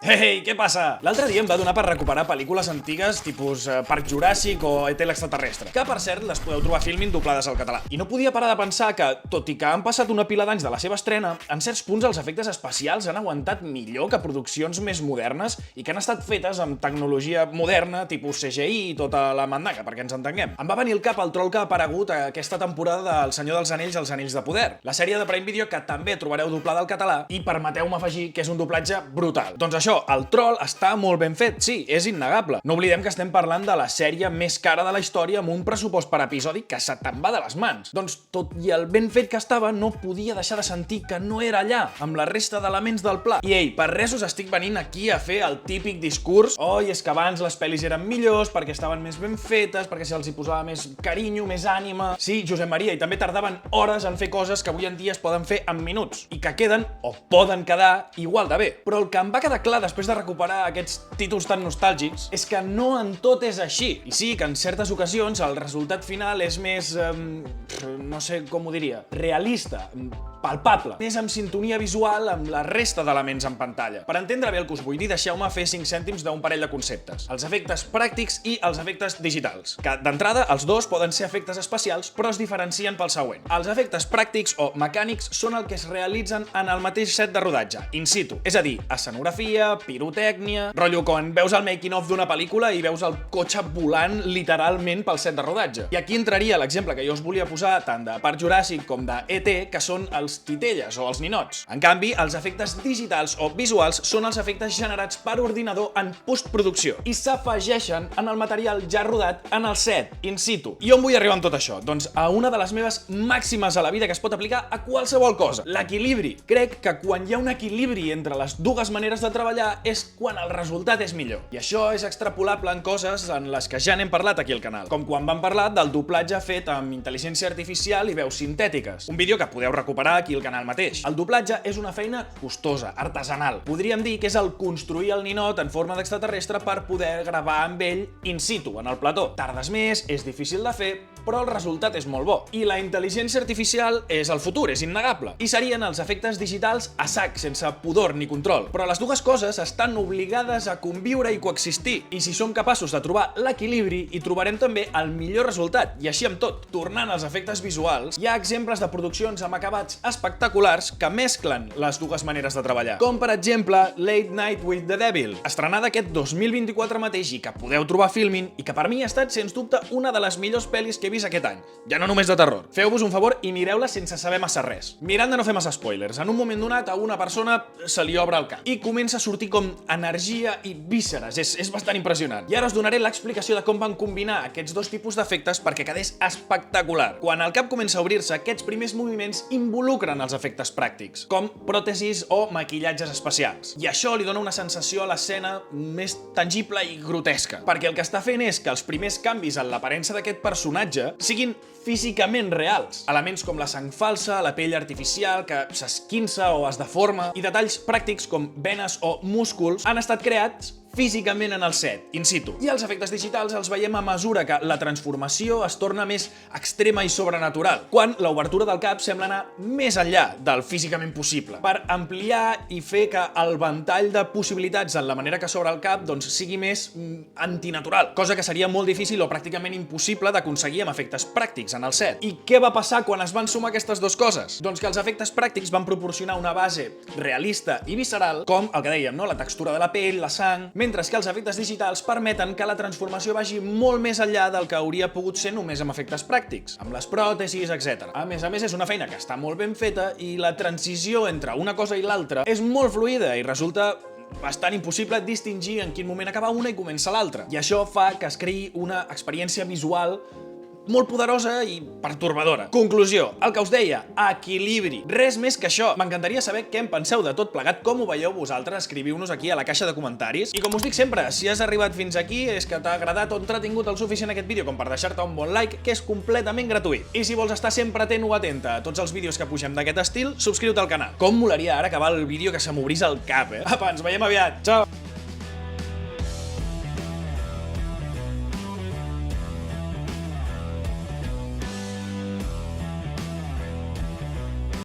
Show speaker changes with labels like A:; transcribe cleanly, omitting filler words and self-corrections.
A: Ei, què passa? L'altre dia em va donar per recuperar pel·lícules antigues tipus Parc Juràssic o ET l'extraterrestre, que per cert les podeu trobar Filmin doblades al català. I no podia parar de pensar que, tot i que han passat una pila d'anys de la seva estrena, en certs punts els efectes especials han aguantat millor que produccions més modernes i que han estat fetes amb tecnologia moderna, tipus CGI i tota la mandaca, perquè ens entenguem. Em va venir al cap el troll que ha aparegut aquesta temporada del Senyor dels Anells, Els Anells de Poder, la sèrie de Prime Video que també trobareu doblada al català i permeteu-me afegir que és un doblatge brutal. Doncs això, el troll està molt ben fet, sí, és innegable. No oblidem que estem parlant de la sèrie més cara de la història amb un pressupost per episodi que se te'n va de les mans. Doncs tot i el ben fet que estava, no podia deixar de sentir que no era allà, amb la resta d'elements del pla. I ei, per res us estic venint aquí a fer el típic discurs i és que abans les pel·lis eren millors perquè estaven més ben fetes, perquè se'ls hi posava més carinyo, més ànima. Sí, Josep Maria, i també tardaven hores en fer coses que avui en dia es poden fer en minuts i que queden o poden quedar igual de bé. Però el que em va quedar clar després de recuperar aquests títols tan nostàlgics és que no en tot és així. I sí, que en certes ocasions el resultat final és més... no sé com ho diria... realista, palpable, més en sintonia visual amb la resta d'elements en pantalla. Per entendre bé el que us vull dir, deixeu-me fer 5 cèntims d'un parell de conceptes. Els efectes pràctics i els efectes digitals. Que d'entrada, els dos poden ser efectes especials, però es diferencien pel següent. Els efectes pràctics o mecànics són el que es realitzen en el mateix set de rodatge, in situ. És a dir, escenografia, pirotècnia... Rotllo, quan veus el making-of d'una pel·lícula i veus el cotxe volant literalment pel set de rodatge. I aquí entraria l'exemple que jo us volia posar tant de Parc Juràssic com de ET, que són els titelles o els ninots. En canvi, els efectes digitals o visuals són els efectes generats per ordinador en postproducció i s'afegeixen en el material ja rodat en el set, in situ. I on vull arribar amb tot això? Doncs a una de les meves màximes a la vida que es pot aplicar a qualsevol cosa, l'equilibri. Crec que quan hi ha un equilibri entre les dues maneres de treballar és quan el resultat és millor. I això és extrapolable en coses en les que ja n'hem parlat aquí al canal, com quan vam parlar del doblatge fet amb intel·ligència artificial i veus sintètiques, un vídeo que podeu recuperar aquí al canal mateix. El doblatge és una feina costosa, artesanal. Podríem dir que és el construir el ninot en forma d'extraterrestre per poder gravar amb ell in situ, en el plató. Tardes més, és difícil de fer, però el resultat és molt bo. I la intel·ligència artificial és el futur, és innegable. I serien els efectes digitals a sac, sense pudor ni control. Però les dues coses estan obligades a conviure i coexistir. I si som capaços de trobar l'equilibri, hi trobarem també el millor resultat. I així amb tot. Tornant als efectes visuals, hi ha exemples de produccions amb acabats espectaculars que mesclen les dues maneres de treballar. Com per exemple Late Night with the Devil, estrenada aquest 2024 mateix i que podeu trobar a Filmin i que per mi ha estat sens dubte una de les millors pel·lis que he vist aquest any. Ja no només de terror. Feu-vos un favor i mireu-la sense saber massa res. Mirant de no fer massa spoilers, en un moment donat a una persona se li obre el cap i comença a sortir com energia i vísceres. És bastant impressionant. I ara us donaré l'explicació de com van combinar aquests dos tipus d'efectes perquè quedés espectacular. Quan el cap comença a obrir-se, aquests primers moviments involucren els efectes pràctics, com pròtesis o maquillatges especials. I això li dona una sensació a l'escena més tangible i grotesca, perquè el que està fent és que els primers canvis en l'aparença d'aquest personatge siguin físicament reals. Elements com la sang falsa, la pell artificial que s'esquinça o es deforma i detalls pràctics com venes o músculs han estat creats físicament en el set, in situ. I els efectes digitals els veiem a mesura que la transformació es torna més extrema i sobrenatural, quan l'obertura del cap sembla anar més enllà del físicament possible, per ampliar i fer que el ventall de possibilitats en la manera que s'obre el cap sigui més antinatural, cosa que seria molt difícil o pràcticament impossible d'aconseguir amb efectes pràctics en el set. I què va passar quan es van sumar aquestes dues coses? Doncs que els efectes pràctics van proporcionar una base realista i visceral, com el que dèiem, no? La textura de la pell, la sang, mentre que els efectes digitals permeten que la transformació vagi molt més enllà del que hauria pogut ser només amb efectes pràctics, amb les pròtesis, etc. A més, és una feina que està molt ben feta i la transició entre una cosa i l'altra és molt fluida i resulta bastant impossible distingir en quin moment acaba una i comença l'altra. I això fa que es creï una experiència visual molt poderosa i pertorbadora. Conclusió, el que us deia, equilibri. Res més que això. M'encantaria saber què en penseu de tot plegat, com ho veieu vosaltres, escriviu-nos aquí a la caixa de comentaris. I com us dic sempre, si has arribat fins aquí és que t'ha agradat o entretingut el suficient aquest vídeo com per deixar-te un bon like, que és completament gratuït. I si vols estar sempre atent o atenta a tots els vídeos que pugem d'aquest estil, subscriu-te al canal. Com molaria ara acabar el vídeo que se m'obrís el cap, Apa, ens veiem aviat. Ciao!